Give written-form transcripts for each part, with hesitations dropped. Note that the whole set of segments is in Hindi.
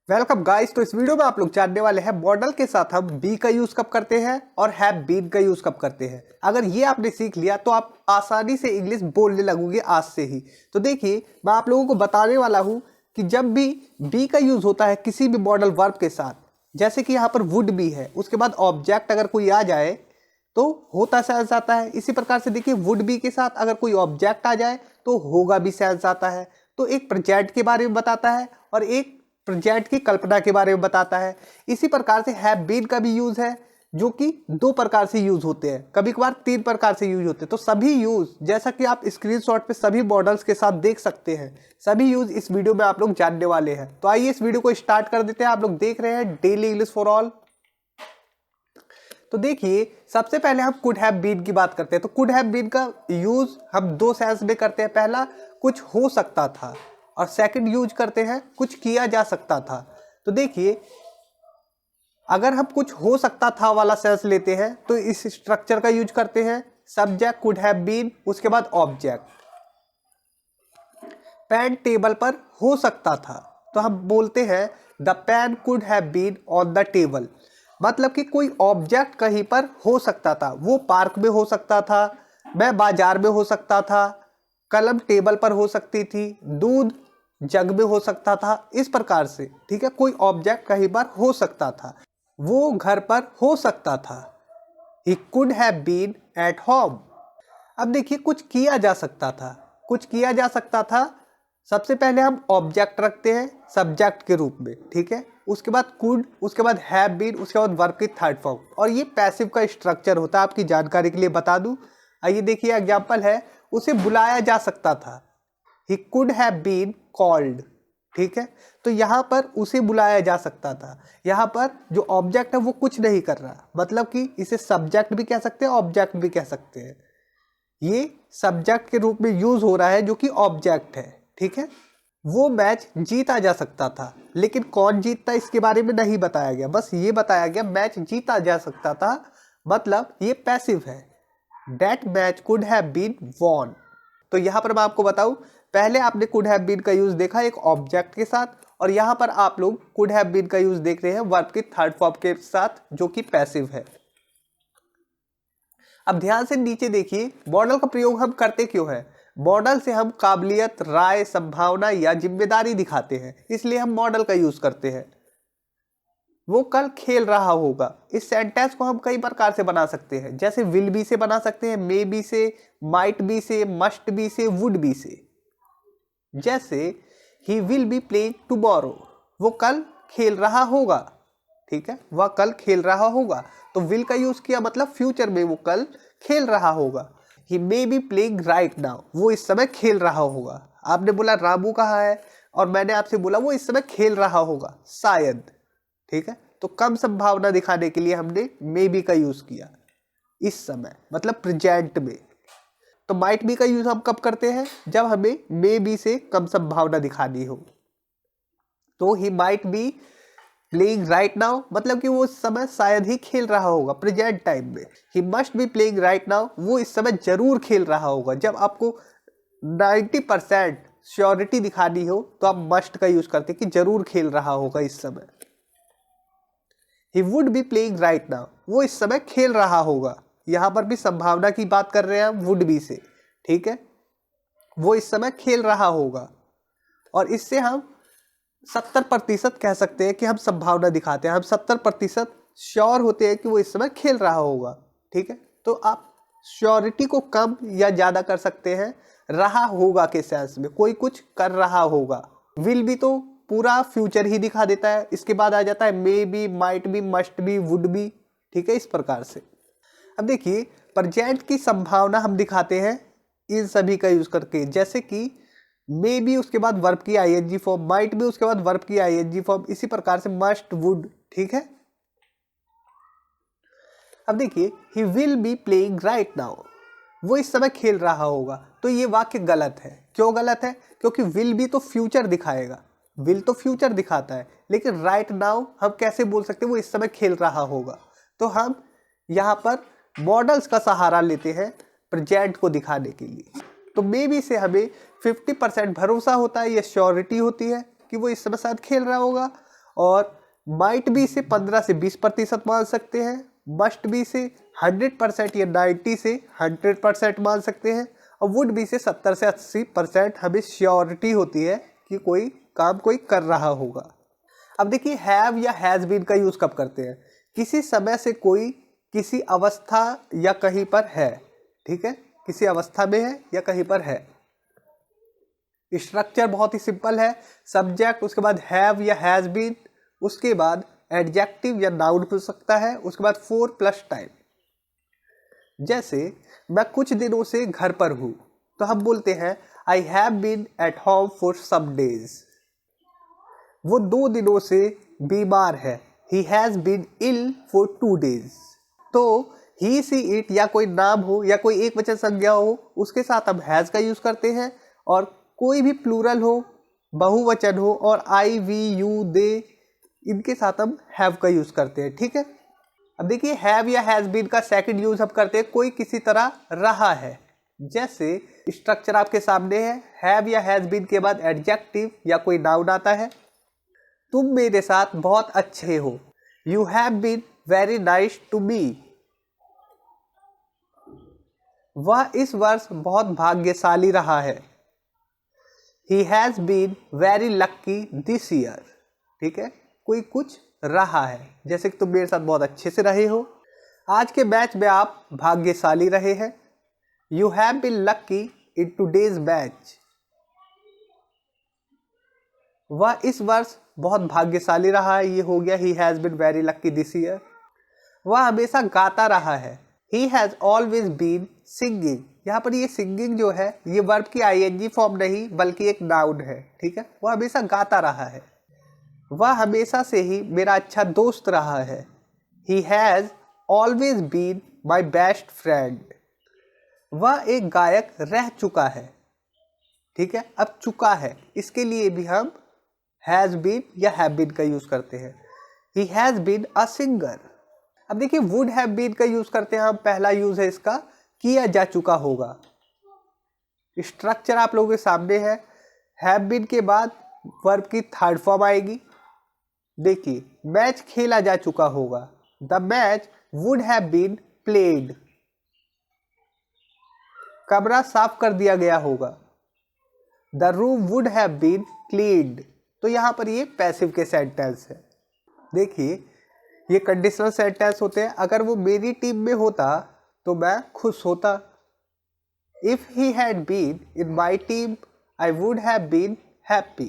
Welcome guys. तो इस वीडियो में आप लोग जानने वाले हैं मॉडल के साथ हम बी का यूज कब करते हैं और हैव बीन का यूज कब करते हैं। अगर ये आपने सीख लिया तो आप आसानी से इंग्लिश बोलने लगोगे आज से ही। तो देखिए, मैं आप लोगों को बताने वाला हूं कि जब भी बी का यूज होता है किसी भी मॉडल वर्ब के साथ, जैसे कि यहाँ पर वुड बी है, उसके बाद ऑब्जेक्ट अगर कोई आ जाए तो होता सेंस आता है। इसी प्रकार से देखिए, वुड बी के साथ अगर कोई ऑब्जेक्ट आ जाए तो होगा भी सेंस आता है। तो एक प्रेजेंट के बारे में बताता है और एक प्रेजेंट की कल्पना के बारे में बताता है। इसी प्रकार से हैव बीन का भी यूज है, जो कि दो प्रकार से यूज होते हैं, कभी कभार तीन प्रकार से यूज होते हैं। तो सभी यूज, जैसा कि आप स्क्रीनशॉट पे सभी मॉडल्स के साथ देख सकते हैं, सभी यूज इस वीडियो में आप लोग जानने वाले हैं। तो आइए इस वीडियो को स्टार्ट कर देते हैं। आप लोग देख रहे हैं डेली इंग्लिश फॉर ऑल। तो देखिए, सबसे पहले हम कुड हैव बीन की बात करते हैं। तो कुड हैव बीन का यूज हम दो सेंस में करते हैं। पहला, कुछ हो सकता था, और सेकंड यूज करते हैं कुछ किया जा सकता था। तो देखिए, अगर हम कुछ हो सकता था वाला सेंस लेते हैं तो इस स्ट्रक्चर का यूज करते हैं। सब्जेक्ट कुड हैव बीन, उसके बाद ऑब्जेक्ट। पेन टेबल पर हो सकता था, तो हम बोलते हैं the pen could have been on the table. मतलब कि कोई ऑब्जेक्ट कहीं पर हो सकता था। वो पार्क में हो सकता था, मैं बाजार में हो सकता था, कलम टेबल पर हो सकती थी, दूध जग में हो सकता था। इस प्रकार से, ठीक है, कोई ऑब्जेक्ट कहीं पर हो सकता था। वो घर पर हो सकता था। He could have been at home. अब देखिए, कुछ किया जा सकता था। कुछ किया जा सकता था, सबसे पहले हम ऑब्जेक्ट रखते हैं सब्जेक्ट के रूप में, ठीक है। उसके बाद कुड, उसके बाद हैव बीन, उसके बाद वर्ब की थर्ड फॉर्म। और ये पैसिव का स्ट्रक्चर होता है, आपकी जानकारी के लिए बता दूं। आइए देखिए, एग्जांपल है, उसे बुलाया जा सकता था। He could have been called, ठीक है। तो यहां पर उसे बुलाया जा सकता था। यहां पर जो ऑब्जेक्ट है वो कुछ नहीं कर रहा, मतलब कि इसे सब्जेक्ट भी कह सकते हैं, ऑब्जेक्ट भी कह सकते हैं। ये सब्जेक्ट के रूप में यूज हो रहा है, जो कि ऑब्जेक्ट है, ठीक है। वो मैच जीता जा सकता था, लेकिन कौन जीतता इसके बारे में नहीं बताया गया। बस ये बताया गया मैच जीता जा सकता था, मतलब ये पैसिव है। That match could have been won. तो यहां पर मैं आपको बताऊं, पहले आपने कुड हैव बीन का यूज देखा एक ऑब्जेक्ट के साथ, और यहां पर आप लोग कुड हैव बीन का यूज देख रहे हैं वर्ब की थर्ड फॉर्म के साथ, जो कि पैसिव है। अब ध्यान से नीचे देखिए, मॉडल का प्रयोग हम करते क्यों है। मॉडल से हम काबिलियत, राय, संभावना या जिम्मेदारी दिखाते हैं, इसलिए हम मॉडल का यूज करते हैं। वो कल खेल रहा होगा, इस सेंटेंस को हम कई प्रकार से बना सकते हैं, जैसे विल बी से बना सकते हैं, मे बी से, माइट बी से, मस्ट बी से, वुड बी से। जैसे he will be playing tomorrow, वो कल खेल रहा होगा, ठीक है, वह कल खेल रहा होगा। तो विल का यूज किया, मतलब फ्यूचर में वो कल खेल रहा होगा। He may be playing right now, वो इस समय खेल रहा होगा। आपने बोला रामू कहाँ है, और मैंने आपसे बोला वो इस समय खेल रहा होगा, शायद, ठीक है। तो कम संभावना दिखाने के लिए हमने मे बी का यूज किया, इस समय मतलब प्रेजेंट में। तो माइट बी का यूज हम कब करते हैं, जब हमें मे बी से कम संभावना दिखानी हो। तो he might be playing right now, मतलब कि वो इस समय शायद ही खेल रहा होगा, प्रेजेंट टाइम में। He must be playing right now, वो इस समय जरूर खेल रहा होगा। जब आपको 90% श्योरिटी दिखानी हो तो आप मस्ट का यूज करते कि जरूर खेल रहा होगा इस समय। He would be playing right now, वो इस समय खेल रहा होगा। यहां पर भी संभावना की बात कर रहे हैं हम, वुड बी से, ठीक है। वो इस समय खेल रहा होगा, और इससे हम 70% कह सकते हैं कि हम संभावना दिखाते हैं। हम 70% श्योर होते हैं कि वो इस समय खेल रहा होगा, ठीक है। तो आप श्योरिटी को कम या ज्यादा कर सकते हैं रहा होगा के सेंस में, कोई कुछ कर रहा होगा। विल भी तो पूरा फ्यूचर ही दिखा देता है, इसके बाद आ जाता है may be, might be, must be, would be, ठीक है, इस प्रकार से। अब देखिए, प्रेजेंट की संभावना हम दिखाते हैं इन सभी का यूज करके, जैसे कि मे बी उसके बाद वर्ब की आईएनजी फॉर्म, माइट बी उसके बाद वर्ब की आईएनजी फॉर्म, इसी प्रकार से मस्ट, वुड, ठीक है। अब देखिए, he will be playing right now, वो इस समय खेल रहा होगा। तो ये वाक्य गलत है। क्यों गलत है? क्योंकि विल बी तो फ्यूचर दिखाएगा, विल तो फ्यूचर दिखाता है, लेकिन राइट नाउ हम कैसे बोल सकते हैं वो इस समय खेल रहा होगा। तो हम यहाँ पर मॉडल्स का सहारा लेते हैं प्रेजेंट को दिखाने के लिए। तो मे बी से हमें 50% भरोसा होता है, ये श्योरिटी होती है कि वो इस समय शायद खेल रहा होगा, और माइट बी से 15 से 20% मान सकते हैं, मस्ट बी से 100% या 90 से 100% मान सकते हैं, और वुड बी से 70 से 80% हमें श्योरिटी होती है कि कोई काम कोई कर रहा होगा। अब देखिए हैव या हैज़ बीन का यूज़ कब करते हैं, किसी समय से कोई किसी अवस्था या कहीं पर है, ठीक है, किसी अवस्था में है या कहीं पर है। स्ट्रक्चर बहुत ही सिंपल है, सब्जेक्ट, उसके बाद हैव या हैज़ बीन, उसके बाद एडजेक्टिव या नाउन हो सकता है, उसके बाद फोर प्लस टाइम। जैसे मैं कुछ दिनों से घर पर हूँ तो हम बोलते हैं I have been at home for some days. वो 2 दिनों से बीमार है, he has been ill for 2 days. तो ही सी इट या कोई नाम हो या कोई एक वचन संज्ञा हो उसके साथ हम हैज़ का यूज़ करते हैं, और कोई भी प्लूरल हो, बहुवचन हो, और आई वी यू दे, इनके साथ हम हैव का यूज़ करते हैं, ठीक है। अब देखिए हैव या हैज़ बीन का सेकंड यूज़ हम करते हैं कोई किसी तरह रहा है। जैसे स्ट्रक्चर आपके सामने है, हैव या हैज़ बीन के बाद एडजेक्टिव या कोई नाउन आता है। तुम मेरे साथ बहुत अच्छे हो, you have been very nice to me. वह इस वर्ष बहुत भाग्यशाली रहा है, he has been very lucky this year, ठीक है, कोई कुछ रहा है, जैसे कि तुम मेरे साथ बहुत अच्छे से रहे हो, आज के मैच में आप भाग्यशाली रहे हैं, you have been lucky in today's match. वह इस वर्ष बहुत भाग्यशाली रहा है, ये हो गया he has been very lucky this year. वह हमेशा गाता रहा है, he has always been singing. यहाँ पर ये सिंगिंग जो है ये वर्ब की आईएनजी फॉर्म नहीं बल्कि एक नाउन है, ठीक है, वह हमेशा गाता रहा है। वह हमेशा से ही मेरा अच्छा दोस्त रहा है, he has always been my best friend. वह एक गायक रह चुका है, ठीक है, अब चुका है, इसके लिए भी हम हैज़ बीन या हैव बीन का यूज़ करते हैं, he has been a singer. अब देखिए वुड हैव बीन का यूज़ करते हैं हम, पहला यूज़ है इसका किया जा चुका होगा। स्ट्रक्चर आप लोगों के सामने है, हैव बीन के बाद वर्ब की थर्ड फॉर्म आएगी। देखिए मैच खेला जा चुका होगा, the match would have been played. कमरा साफ कर दिया गया होगा, the room would have been cleaned. तो यहाँ पर ये पैसिव के सेंटेंस है। देखिए ये कंडीशनल सेंटेंस होते हैं, अगर वो मेरी टीम में होता तो मैं खुश होता, if he had been in my team I would have been happy,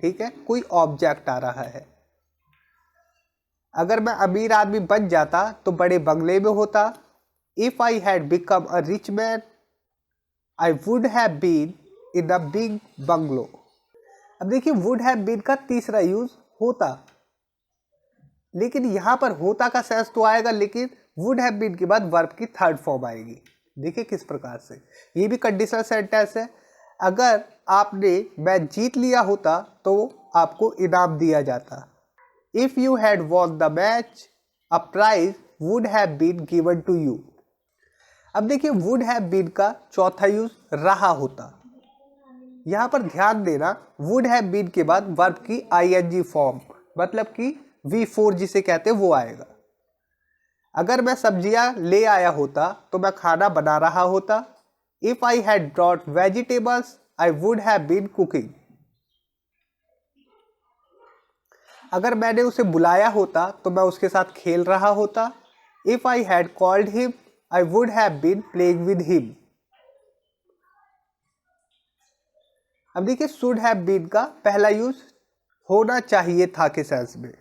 ठीक है, कोई ऑब्जेक्ट आ रहा है। अगर मैं अमीर आदमी बन जाता तो बड़े बंगले में होता, if I had become a rich man I would have been in a big bungalow. अब देखिए वुड हैव बीन का तीसरा यूज होता, लेकिन यहां पर होता का सेंस तो आएगा, लेकिन वुड हैव बीन के बाद वर्ब की थर्ड फॉर्म आएगी। देखिए किस प्रकार से, ये भी कंडीशनल सेंटेंस है। अगर आपने मैच जीत लिया होता तो आपको इनाम दिया जाता, if you had won the match a prize would have been given to you. अब देखिए वुड हैव बीन का चौथा यूज रहा होता। यहां पर ध्यान देना, वुड हैव बीन के बाद वर्ब की आईएनजी फॉर्म, मतलब कि V4 जिसे कहते हैं वो आएगा। अगर मैं सब्जियां ले आया होता तो मैं खाना बना रहा होता, if I had brought vegetables I would have been cooking. अगर मैंने उसे बुलाया होता तो मैं उसके साथ खेल रहा होता, if I had called him I would have been playing with him. अब देखिए शुड हैव बीन का पहला यूज होना चाहिए था के सेंस में।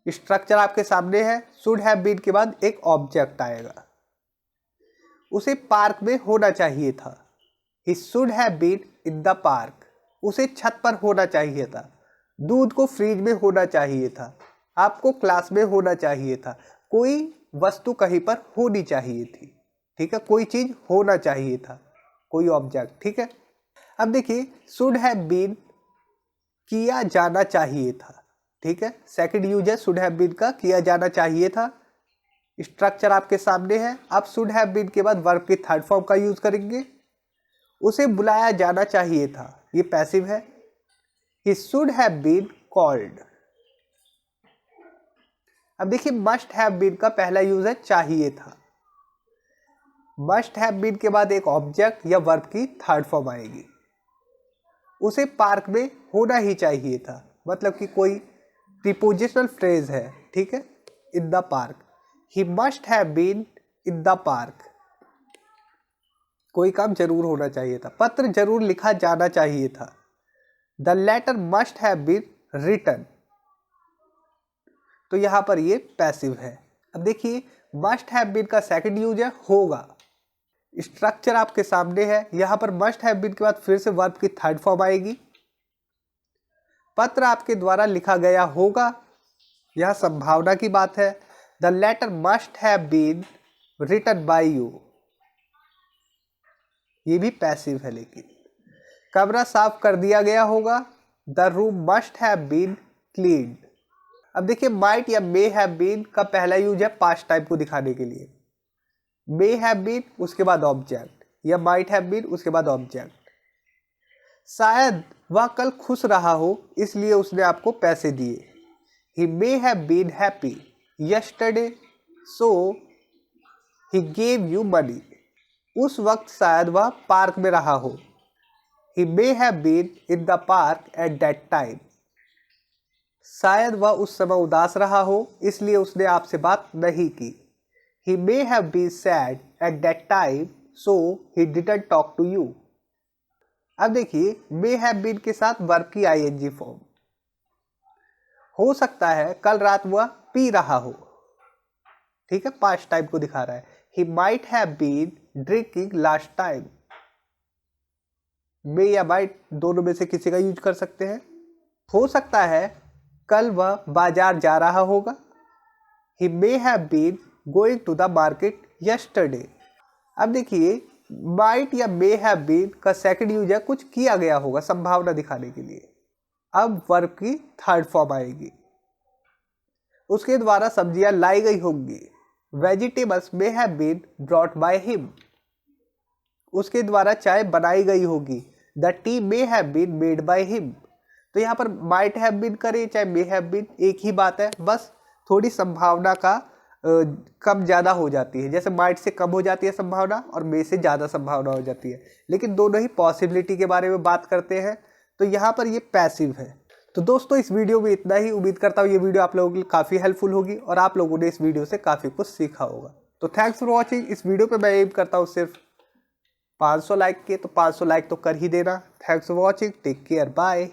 स्ट्रक्चर आपके सामने है, शुड हैव बीन के बाद एक ऑब्जेक्ट आएगा, उसे पार्क में होना चाहिए था, he should have been in the park. उसे छत पर होना चाहिए था, दूध को फ्रिज में होना चाहिए था, आपको क्लास में होना चाहिए था, कोई वस्तु कहीं पर होनी चाहिए थी, ठीक है, कोई चीज होना चाहिए था, कोई ऑब्जेक्ट, ठीक है। अब देखिए शुड हैव बीन किया जाना चाहिए था, ठीक है, सेकंड यूज है शुड हैव बीन का, किया जाना चाहिए था। स्ट्रक्चर आपके सामने है, अब शुड हैव बीन के बाद वर्ब की थर्ड फॉर्म का यूज करेंगे, उसे बुलाया जाना चाहिए था, ये पैसिव है, he should have been called. अब देखिए मस्ट हैव बीन का पहला यूज है चाहिए था। मस्ट हैव बीन के बाद एक ऑब्जेक्ट या वर्ब की थर्ड फॉर्म आएगी। उसे पार्क में होना ही चाहिए था, मतलब कि कोई प्रीपोजिशनल फ्रेज है, ठीक है। In the park, he must have been in the park, कोई काम जरूर होना चाहिए था, पत्र जरूर लिखा जाना चाहिए था। The letter must have been written, तो यहां पर ये पैसिव है। अब देखिए मस्ट हैव बीन का सेकंड यूज है होगा। स्ट्रक्चर आपके सामने है, यहां पर मस्ट हैव बीन के बाद फिर से वर्ब की थर्ड फॉर्म आएगी। पत्र आपके द्वारा लिखा गया होगा, यह संभावना की बात है। The letter must have been written by you, ये भी पैसिव है। लेकिन कमरा साफ कर दिया गया होगा। The room must have been cleaned. अब देखिए माइट या मे हैव बीन का पहला यूज है पास्ट टाइम को दिखाने के लिए। मे हैव बीन उसके बाद ऑब्जेक्ट, या माइट हैव बीन उसके बाद ऑब्जेक्ट। शायद वह कल खुश रहा हो इसलिए उसने आपको पैसे दिए। He may have been happy yesterday so he gave you money, उस वक्त शायद वह पार्क में रहा हो। He may have been in the park at that time, शायद वह उस समय उदास रहा हो इसलिए उसने आपसे बात नहीं की। He may have been sad at that time, so he didn't talk to you. अब देखिए may have been के साथ वर्ब की ing फॉर्म। हो सकता है कल रात वह पी रहा हो, ठीक है, पास्ट टाइम को दिखा रहा है। He might have been drinking last time. may या might दोनों में से किसी का यूज कर सकते हैं। हो सकता है कल वह बाजार जा रहा होगा। He may have been going to the market yesterday. अब देखिए माइट या मे हैव बीन का सेकंड यूज है कुछ किया गया होगा, संभावना दिखाने के लिए। अब वर्ब की थर्ड फॉर्म आएगी, उसके द्वारा सब्जियां लाई गई होंगी। Vegetables may have been brought by him, उसके द्वारा चाय बनाई गई होगी। The tea may have been made by him, तो यहाँ पर माइट हैव बीन करे चाहे मे हैव बीन एक ही बात है, बस थोड़ी संभावना का कम ज़्यादा हो जाती है। जैसे माइट से कम हो जाती है संभावना और मे से ज़्यादा संभावना हो जाती है, लेकिन दोनों ही पॉसिबिलिटी के बारे में बात करते हैं, तो यहाँ पर ये पैसिव है। तो दोस्तों इस वीडियो में इतना ही। उम्मीद करता हूँ ये वीडियो आप लोगों के लिए काफ़ी हेल्पफुल होगी और आप लोगों ने इस वीडियो से काफ़ी कुछ सीखा होगा। तो थैंक्स फॉर वॉचिंग। इस वीडियो पर मैं एम करता हूँ सिर्फ 500 लाइक के, तो 500 लाइक तो कर ही देना। Thanks for watching, take care, bye.